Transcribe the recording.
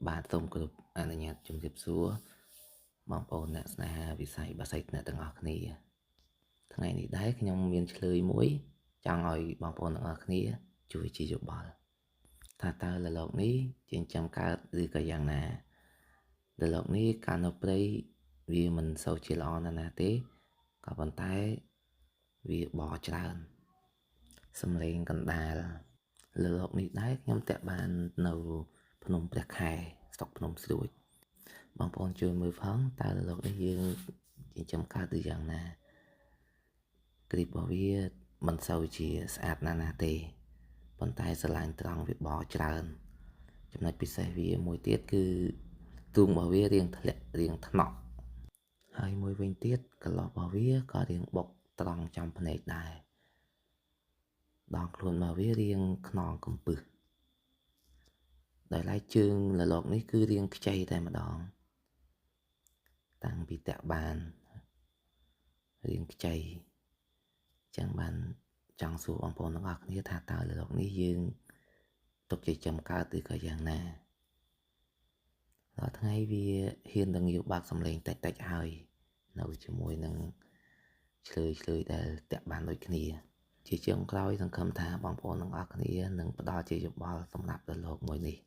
បាទសូមគោរពអនុញ្ញាតជំរាបសួរបងប្អូនអ្នកស្នេហាវិស័យបាសាយអ្នកទាំងអស់គ្នាថ្ងៃនេះដែរខ្ញុំមានឆ្លើយមួយចង់ឲ្យបងប្អូនទាំងអស់គ្នាជួយជាយោបល់ថាតើលលោកនេះចិញ្ចឹមកើតឬក៏យ៉ាងណាលលោកនេះកាលនៅព្រៃវាមិនសូវជាល្អណាស់ទេក៏ប៉ុន្តែវាបរច្រើនសំឡេងកណ្ដាលលលោកនេះដែរខ្ញុំតាក់បាននៅភ្នំព្រះខែស្រុកភ្នំស្រួយបងប្អូនជួយមើលផងតើលោកនេះយើងចិញ្ចឹមកើតឬយ៉ាងណាគ្រីបរបស់វាមិនសូវជាស្អាតណាស់ទេប៉ុន្តែស្រឡាញ់ត្រង់វាបរច្រើនចំណុចពិសេសវាមួយទៀតគឺទូងរបស់វារាងធ្លាក់រាងថ្នក់ហើយមួយវិញទៀតកន្លោះរបស់វាក៏រាងបុកត្រង់ចំភ្នែកដែរដងខ្លួនរបស់វារាងខ្នងកំពឹសដោយឡែកជើងលលោកនេះគឺរាងខ្ចីតែម្ដងតាំងពីតាក់បានរាងខ្ចីចឹងបានចង់សួរបងប្អូនទាំងអស់គ្នាថាតើលលោកនេះយើងទុកជាចំកើតឬក៏យ៉ាងណាដល់ថ្ងៃវាហ៊ាននឹងងាវបាក់សំឡេងតិចតិចហើយនៅជាមួយនឹងឆ្លើយដែលតាក់បានដូចគ្នាជាចុងក្រោយសង្ឃឹមថាបងប្អូនទាំងអស់គ្នានឹងផ្ដល់ជាយោបល់សម្រាប់ដល់លោកមួយនេះ